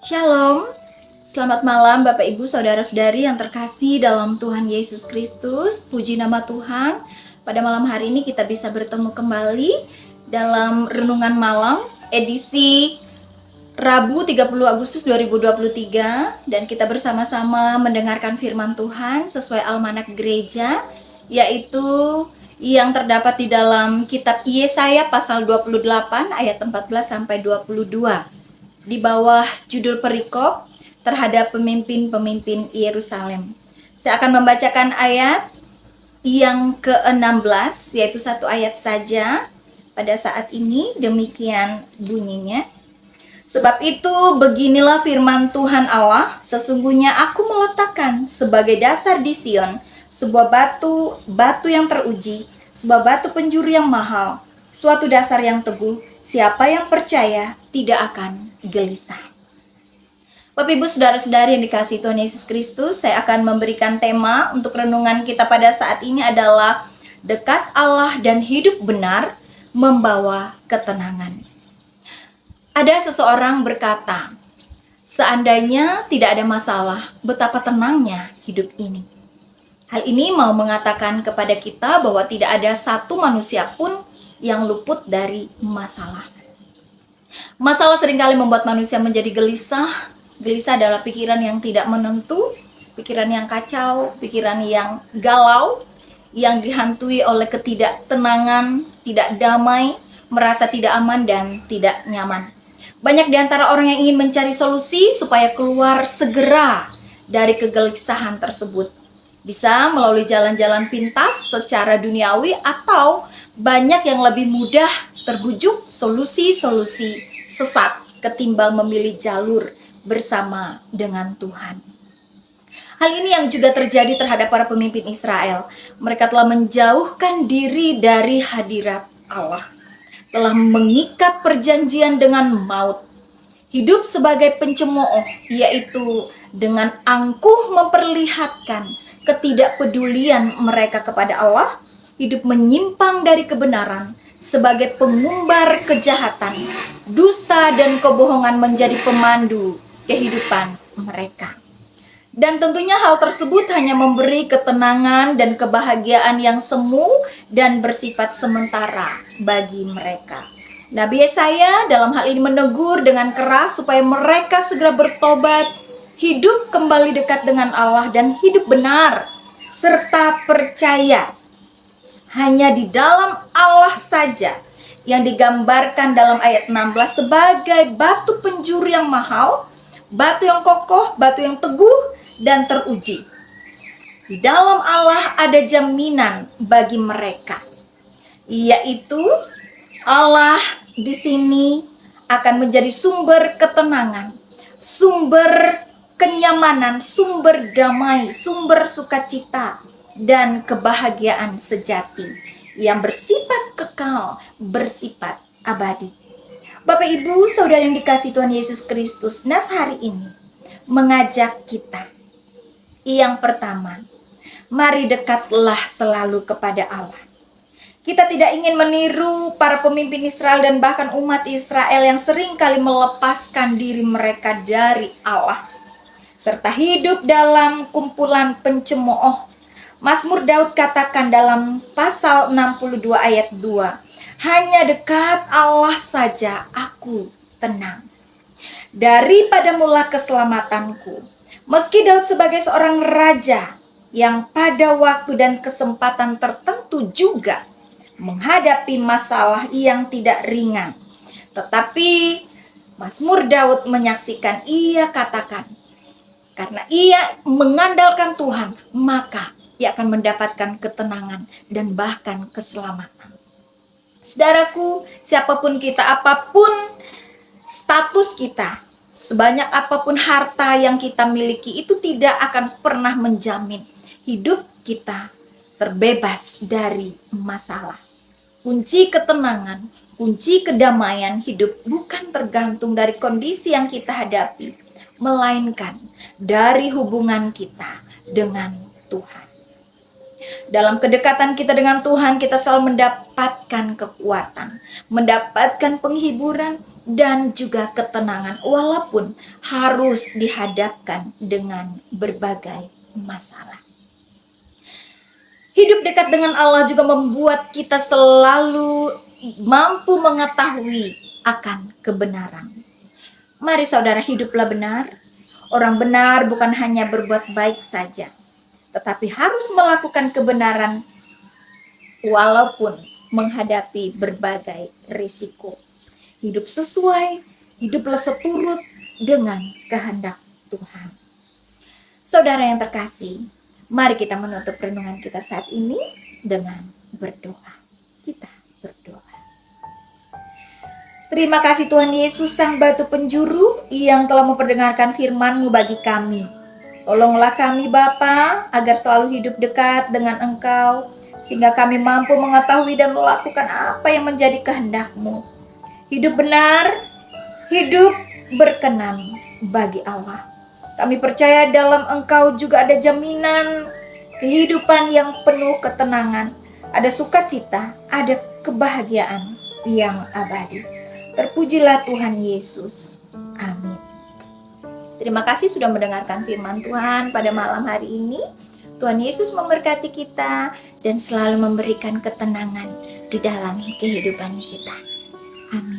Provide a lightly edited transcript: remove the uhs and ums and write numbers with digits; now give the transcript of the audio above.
Shalom, selamat malam Bapak Ibu Saudara-saudari yang terkasih dalam Tuhan Yesus Kristus. Puji nama Tuhan, pada malam hari ini kita bisa bertemu kembali dalam Renungan Malam edisi Rabu 30 Agustus 2023. Dan kita bersama-sama mendengarkan firman Tuhan sesuai almanak gereja, yaitu yang terdapat di dalam kitab Yesaya pasal 28 ayat 14-22. Di bawah judul perikop terhadap pemimpin-pemimpin Yerusalem. Saya akan membacakan ayat yang ke-16, yaitu satu ayat saja pada saat ini. Demikian bunyinya. Sebab itu beginilah firman Tuhan Allah, sesungguhnya aku meletakkan sebagai dasar di Sion sebuah batu yang teruji, sebuah batu penjuru yang mahal, suatu dasar yang teguh. Siapa yang percaya tidak akan gelisah. Bapak Ibu Saudara-saudari yang dikasihi Tuhan Yesus Kristus, saya akan memberikan tema untuk renungan kita pada saat ini adalah dekat Allah dan hidup benar membawa ketenangan. Ada seseorang berkata, seandainya tidak ada masalah, betapa tenangnya hidup ini. Hal ini mau mengatakan kepada kita bahwa tidak ada satu manusia pun yang luput dari masalah. Masalah seringkali membuat manusia menjadi gelisah. Gelisah adalah pikiran yang tidak menentu, pikiran yang kacau, pikiran yang galau, yang dihantui oleh ketidaktenangan, tidak damai, merasa tidak aman dan tidak nyaman. Banyak di antara orang yang ingin mencari solusi supaya keluar segera dari kegelisahan tersebut. Bisa melalui jalan-jalan pintas secara duniawi, atau banyak yang lebih mudah terbujuk solusi-solusi sesat ketimbang memilih jalur bersama dengan Tuhan. Hal ini yang juga terjadi terhadap para pemimpin Israel. Mereka telah menjauhkan diri dari hadirat Allah, telah mengikat perjanjian dengan maut, hidup sebagai pencemooh, yaitu dengan angkuh memperlihatkan ketidakpedulian mereka kepada Allah, hidup menyimpang dari kebenaran sebagai pengumbar kejahatan, dusta dan kebohongan menjadi pemandu kehidupan mereka. Dan tentunya hal tersebut hanya memberi ketenangan dan kebahagiaan yang semu dan bersifat sementara bagi mereka. Nabi Yesaya dalam hal ini menegur dengan keras supaya mereka segera bertobat, hidup kembali dekat dengan Allah dan hidup benar serta percaya hanya di dalam Allah saja, yang digambarkan dalam ayat 16 sebagai batu penjuru yang mahal, batu yang kokoh, batu yang teguh dan teruji. Di dalam Allah ada jaminan bagi mereka, yaitu Allah di sini akan menjadi sumber ketenangan, sumber kenyamanan, sumber damai, sumber sukacita dan kebahagiaan sejati yang bersifat kekal, bersifat abadi. Bapak Ibu Saudara yang dikasihi Tuhan Yesus Kristus, nas hari ini mengajak kita. Yang pertama, mari dekatlah selalu kepada Allah. Kita tidak ingin meniru para pemimpin Israel dan bahkan umat Israel yang seringkali melepaskan diri mereka dari Allah, serta hidup dalam kumpulan pencemooh. Mazmur Daud katakan dalam pasal 62 ayat 2, hanya dekat Allah saja aku tenang. Daripada mula keselamatanku. Meski Daud sebagai seorang raja yang pada waktu dan kesempatan tertentu juga menghadapi masalah yang tidak ringan, tetapi Mazmur Daud menyaksikan, ia katakan, karena ia mengandalkan Tuhan, maka ia akan mendapatkan ketenangan dan bahkan keselamatan. Saudaraku, siapapun kita, apapun status kita, sebanyak apapun harta yang kita miliki, itu tidak akan pernah menjamin hidup kita terbebas dari masalah. Kunci ketenangan, kunci kedamaian hidup bukan tergantung dari kondisi yang kita hadapi, melainkan dari hubungan kita dengan Tuhan. Dalam kedekatan kita dengan Tuhan, kita selalu mendapatkan kekuatan, mendapatkan penghiburan, dan juga ketenangan walaupun harus dihadapkan dengan berbagai masalah. Hidup dekat dengan Allah juga membuat kita selalu mampu mengetahui akan kebenaran. Mari saudara, hiduplah benar. Orang benar bukan hanya berbuat baik saja, tetapi harus melakukan kebenaran walaupun menghadapi berbagai risiko. Hidup sesuai, hiduplah seturut dengan kehendak Tuhan. Saudara yang terkasih, mari kita menutup renungan kita saat ini dengan berdoa. Kita berdoa. Terima kasih Tuhan Yesus, Sang Batu Penjuru yang telah memperdengarkan firman-Mu bagi kami. Tolonglah kami Bapa, agar selalu hidup dekat dengan Engkau, sehingga kami mampu mengetahui dan melakukan apa yang menjadi kehendak-Mu. Hidup benar, hidup berkenan bagi Allah. Kami percaya dalam Engkau juga ada jaminan kehidupan yang penuh ketenangan, ada sukacita, ada kebahagiaan yang abadi. Terpujilah Tuhan Yesus. Amin. Terima kasih sudah mendengarkan firman Tuhan pada malam hari ini. Tuhan Yesus memberkati kita dan selalu memberikan ketenangan di dalam kehidupan kita. Amin.